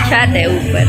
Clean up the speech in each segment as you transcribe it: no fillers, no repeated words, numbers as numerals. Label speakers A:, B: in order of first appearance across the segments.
A: छत है ऊपर।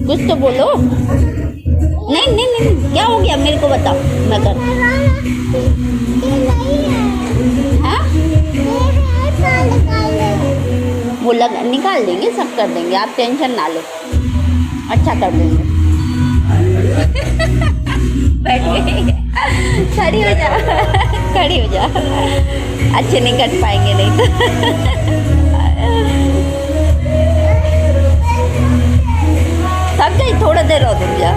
A: कुछ तो बोलो। नहीं नहीं नहीं, क्या हो गया मेरे को बताओ, मैं कर। हाँ वो निकाल देंगे, सब कर देंगे, आप टेंशन ना लो, अच्छा कर देंगे। बैठ गई, खड़ी हो जा, खड़ी हो जा, अच्छे नहीं कट पाएंगे नहीं तो। थक गई, थोड़ा देर और रुक जा।